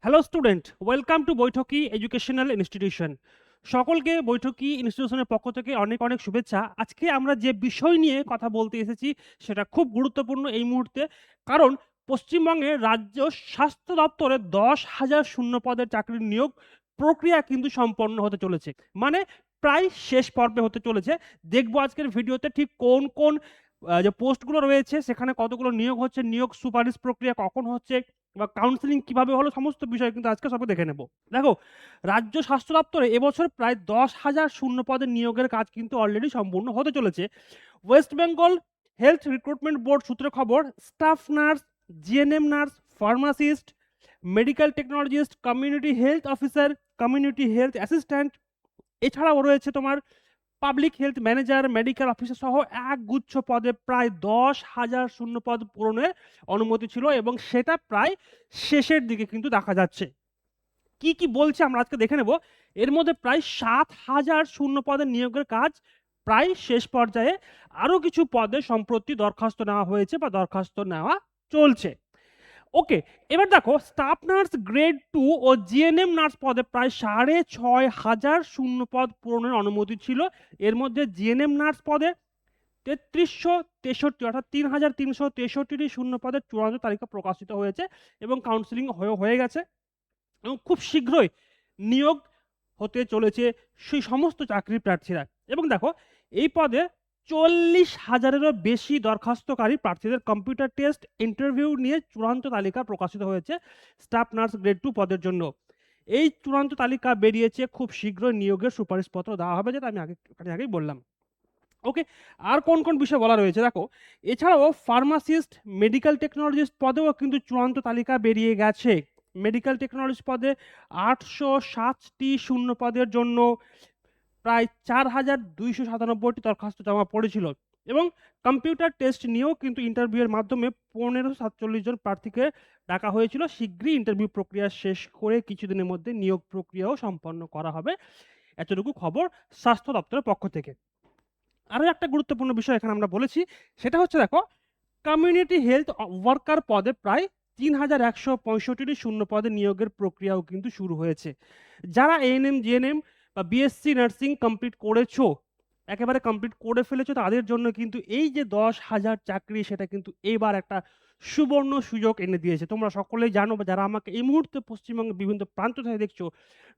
Hello student, welcome to বৈঠকি educational institution. সকলকে বৈঠকি ইনস্টিটিউশনের পক্ষ থেকে অনেক অনেক শুভেচ্ছা। আজকে আমরা যে বিষয় নিয়ে কথা বলতে এসেছি সেটা খুব গুরুত্বপূর্ণ এই মুহূর্তে। কারণ পশ্চিমবঙ্গের রাজ্য স্বাস্থ্য দপ্তরে ১০,০০০ শূন্য পদের চাকরির নিয়োগ প্রক্রিয়া কিন্তু সম্পন্ন হতে চলেছে। মানে প্রায় শেষ পর্বে হতে চলেছে। দেখব আজকের ভিডিওতে ঠিক কোন কোন যে পোস্টগুলো রয়েছে সেখানে কতগুলো নিয়োগ হচ্ছে, নিয়োগ সুপারিশ প্রক্রিয়া কখন হচ্ছে বা কাউন্সেলিং কিভাবে হলো, সমস্ত বিষয় কিন্তু আজকে সবই দেখে নেব। দেখো, রাজ্য স্বাস্থ্য দপ্তরে এবছর প্রায় ১০,০০০ শূন্য পদে নিয়োগের কাজ কিন্তু অলরেডি সম্পূর্ণ হতে চলেছে। West Bengal health recruitment board সূত্রে খবর, staff nurse, GNM nurse, pharmacist, medical technologist, community health officer, community health assistant, এছাড়াও রয়েছে তোমার public health manager, medical officer সহ একগুচ্ছ পদে প্রায় ১০,০০০ শূন্য পদ পূরণের অনুমতি ছিল এবং সেটা প্রায় শেষের দিকে কিন্তু দেখা যাচ্ছে। কি, কি বলছে আমরা আজকে দেখে নেব। এর মধ্যে প্রায় ৭,০০০ শূন্য পদের নিয়োগের কাজ প্রায় শেষ পর্যায়ে। আরো কিছু পদে সম্প্রতি দরখাস্ত নেওয়া হয়েছে বা দরখাস্ত নেওয়া চলছে। ওকে, এবার দেখো, স্টাফ নার্স গ্রেড ২ ও জিএনএম নার্স পদে প্রায় ৬,৫০০ শূন্য পদ পূরণের অনুমতি ছিল। এর মধ্যে জিএনএম নার্স পদে ৩৩৬৩ অর্থাৎ ৩,৩৬৩টি শূন্য পদের চূড়ান্ত তালিকা প্রকাশিত হয়েছে এবং কাউন্সেলিং হয়ে গেছে এবং খুব শীঘ্রই নিয়োগ হতে চলেছে সেই সমস্ত চাকরির প্রার্থীরা। এবং দেখো, এই পদে ৪০,০০০-এরও বেশি দরখাস্তকারী প্রার্থীদের কম্পিউটার টেস্ট, ইন্টারভিউ নিয়ে চূড়ান্ত তালিকা প্রকাশিত হয়েছে স্টাফ নার্স গ্রেড ২ পদের জন্য। এই চূড়ান্ত তালিকা বেরিয়েছে, খুব শীঘ্রই নিয়োগের সুপারিশপত্র দেওয়া হবে, যেটা আমি আগেই বললাম। ওকে, আর কোন কোন বিষয় বলা রয়েছে দেখো, এছাড়াও ফার্মাসিস্ট, মেডিকেল টেকনোলজিস্ট পদেও কিন্তু চূড়ান্ত তালিকা বেরিয়ে গেছে। মেডিকেল টেকনোলজিস্ট পদে ৮৬০টি শূন্য পদের জন্য প্রায় ৪,২৯৭টি দরখাস্ত জমা পড়েছিল এবং কম্পিউটার টেস্ট নিয়েও কিন্তু ইন্টারভিউয়ের মাধ্যমে ১৫৪৭ জন প্রার্থীকে ডাকা হয়েছিল। শিগগিরই ইন্টারভিউ প্রক্রিয়া শেষ করে কিছুদিনের মধ্যে নিয়োগ প্রক্রিয়াও সম্পন্ন করা হবে। এতটুকু খবর স্বাস্থ্য দপ্তরের পক্ষ থেকে। আরো একটা গুরুত্বপূর্ণ বিষয় এখানে আমরা বলেছি, সেটা হচ্ছে দেখো, কমিউনিটি হেলথ ওয়ার্কার পদে প্রায় ৩,১৬৫টি শূন্য পদে নিয়োগের প্রক্রিয়াও কিন্তু শুরু হয়েছে। যারা এএনএম, জিএনএম বা বিএসসি নার্সিং কমপ্লিট করেছো, একেবারে কমপ্লিট করে ফেলেছো, তাদের জন্য কিন্তু এই যে ১০,০০০ চাকরি, সেটা কিন্তু এবার একটা সুবর্ণ সুযোগ এনে দিয়েছে। তোমরা সকলেই জানো বা যারা আমাকে এই মুহূর্তে পশ্চিমবঙ্গের বিভিন্ন প্রান্ত থেকে দেখছো,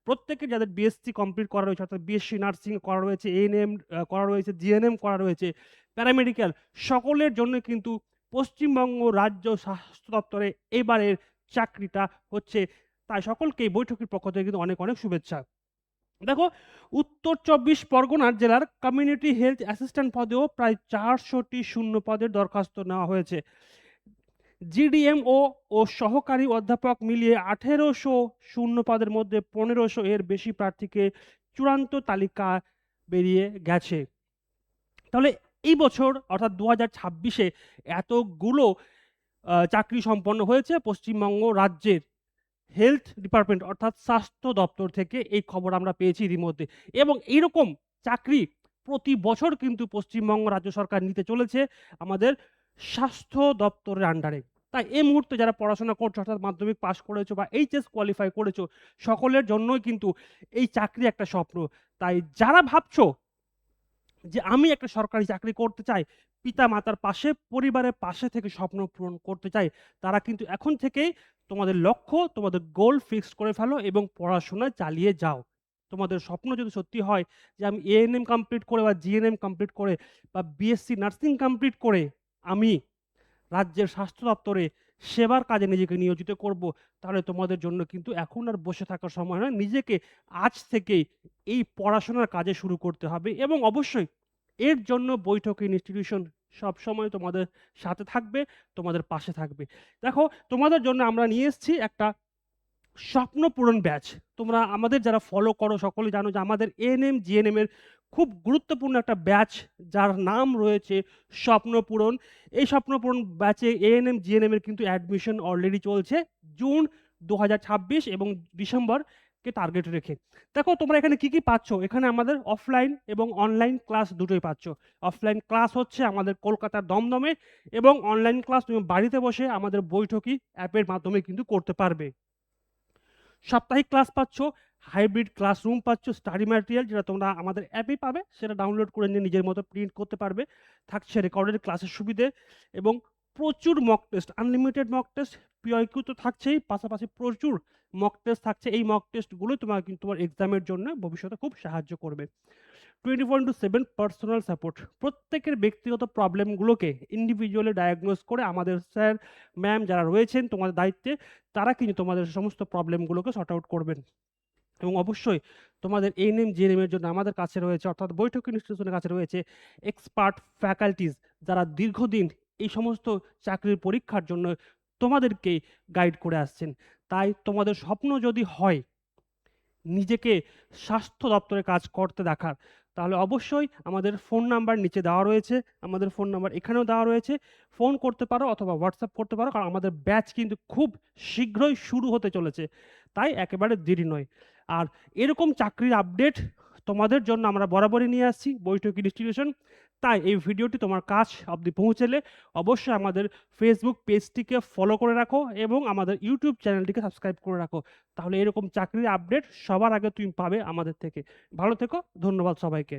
প্রত্যেকে যাদের বিএসসি কমপ্লিট করা রয়েছে, অর্থাৎ বিএসসি নার্সিং করা রয়েছে, এএনএম করা রয়েছে, জিএনএম করা রয়েছে, প্যারামেডিক্যাল, সকলের জন্য কিন্তু পশ্চিমবঙ্গ রাজ্য স্বাস্থ্য দপ্তরে এবারের চাকরিটা হচ্ছে। তাই সকলকে এই বৈঠকের পক্ষ থেকে কিন্তু অনেক অনেক শুভেচ্ছা। দেখো, উত্তর ২৪ পরগনার জেলার কমিউনিটি হেলথ অ্যাসিস্ট্যান্ট পদেও প্রায় ৪০০টি শূন্য পদের দরখাস্ত নেওয়া হয়েছে। জিডিএমও ও সহকারী অধ্যাপক মিলিয়ে ১৮০০ শূন্য পদের মধ্যে ১৫০০ এর বেশি প্রার্থীকে চূড়ান্ত তালিকা বেরিয়ে গেছে। তাহলে এই বছর অর্থাৎ ২০২৬-এ এতগুলো চাকরি সম্পন্ন হয়েছে পশ্চিমবঙ্গ রাজ্যের হেলথ ডিপার্টমেন্ট অর্থাৎ স্বাস্থ্য দপ্তর থেকে। এই খবর আমরা পেয়েছি ইতিমধ্যে এবং এইরকম চাকরি প্রতি বছর কিন্তু পশ্চিমবঙ্গ রাজ্য সরকার নিতে চলেছে আমাদের স্বাস্থ্য দপ্তরের আন্ডারে। তাই এই মুহূর্তে যারা পড়াশোনা করছো, অর্থাৎ মাধ্যমিক পাস করেছো বা এইচএস কোয়ালিফাই করেছো, সকলের জন্যই কিন্তু এই চাকরি একটা স্বপ্ন। তাই যারা ভাবছো যে আমি একটা সরকারি চাকরি করতে চাই, পিতা-মাতার পাশে, পরিবারের পাশে থেকে স্বপ্ন পূরণ করতে চাই, তারা কিন্তু এখন থেকেই তোমাদের লক্ষ্য, তোমাদের গোল ফিক্সড করে ফেলো এবং পড়াশোনা চালিয়ে যাও। তোমাদের স্বপ্ন যদি সত্যি হয় যে আমি এএনএম কমপ্লিট করে বা জিএনএম কমপ্লিট করে বা বিএসসি নার্সিং কমপ্লিট করে আমি রাজ্যের স্বাস্থ্য দপ্তরে সেবার কাজে নিজেকে নিয়োজিত করব, তাহলে তোমাদের জন্য কিন্তু এখন আর বসে থাকার সময় নয়। নিজেকে আজ থেকেই এই পড়াশোনার কাজে শুরু করতে হবে এবং অবশ্যই এর জন্য বৈঠক ইনস্টিটিউশন সবসময় তোমাদের সাথে থাকবে, তোমাদের পাশে থাকবে। দেখো, তোমাদের জন্য আমরা নিয়ে এসেছি একটা স্বপ্ন পূরণ ব্যাচ। তোমরা আমাদের যারা ফলো করো সকলেই জানো যে আমাদের এএনএম, জিএনএম এর খুব গুরুত্বপূর্ণ একটা ব্যাচ, যার নাম রয়েছে স্বপ্ন পূরণ। এই স্বপ্ন পূরণ ব্যাচে এএনএম, জিএনএম এর কিন্তু অ্যাডমিশন অলরেডি চলছে জুন ২০২৬ এবং ডিসেম্বরকে টার্গেট রেখে। দেখো, তোমরা এখানে কি, কি পাচ্ছ? এখানে আমাদের অফলাইন এবং অনলাইন ক্লাস দুটোই পাচ্ছ। অফলাইন ক্লাস হচ্ছে আমাদের কলকাতার দমদমে এবং অনলাইন ক্লাস তুমি বাড়িতে বসে আমাদের বৈঠকি অ্যাপের মাধ্যমে কিন্তু করতে পারবে। সাপ্তাহিক ক্লাস পাচ্ছ, হাইব্রিড ক্লাসরুম পাচ্ছ, স্টাডি ম্যাটেরিয়াল যেটা তোমরা আমাদের অ্যাপেই পাবে, সেটা ডাউনলোড করে নিয়ে নিজের মতো প্রিন্ট করতে পারবে। থাকছে রেকর্ডেড ক্লাসের সুবিধে এবং প্রচুর mock test, unlimited mock test, PYQ তো থাকছেই, পাশাপাশি প্রচুর মক টেস্ট থাকছে। এই মক টেস্টগুলোই তোমাকে কিন্তু তোমার এক্সামের জন্য ভবিষ্যতে খুব সাহায্য করবে। 24/7 পার্সোনাল সাপোর্ট। প্রত্যেকের ব্যক্তিগত প্রবলেমগুলোকে ইন্ডিভিজুয়ালি ডায়াগনোজ করে আমাদের স্যার, ম্যাম যারা রয়েছেন তোমাদের দায়িত্বে, তারা কিন্তু তোমাদের সমস্ত প্রবলেমগুলোকে সর্ট আউট করবেন। এবং অবশ্যই তোমাদের এএনএম, জিএনএম জন্য আমাদের কাছে রয়েছে, অর্থাৎ বৈঠক ইনস্টিটিউশনের কাছে রয়েছে এক্সপার্ট ফ্যাকাল্টিজ, যারা দীর্ঘদিন এই সমস্ত চাকরির পরীক্ষার জন্য তোমাদেরকে গাইড করে আসছেন। তাই তোমাদের স্বপ্ন যদি হয় নিজেকে স্বাস্থ্য দপ্তরে কাজ করতে দেখার, তাহলে অবশ্যই আমাদের ফোন নাম্বার নিচে দেওয়া রয়েছে, আমাদের ফোন নাম্বার এখানেও দেওয়া রয়েছে। ফোন করতে পারো অথবা হোয়াটসঅ্যাপ করতে পারো, কারণ আমাদের ব্যাচ কিন্তু খুব শীঘ্রই শুরু হতে চলেছে। তাই একেবারে দেরি নয়। আর এরকম চাকরির আপডেট তোমাদের জন্য আমরা বরাবরই নিয়ে আসছি বৈঠক ইনস্টিটিউশন। তাই এই ভিডিওটি তোমার কাছ অবধি পৌঁছালে অবশ্যই আমাদের ফেসবুক পেজটিকে ফলো করে রাখো এবং আমাদের ইউটিউব চ্যানেলটিকে সাবস্ক্রাইব করে রাখো। তাহলে এরকম চাকরির আপডেট সবার আগে তুমি পাবে আমাদের থেকে। ভালো থেকো। ধন্যবাদ সবাইকে।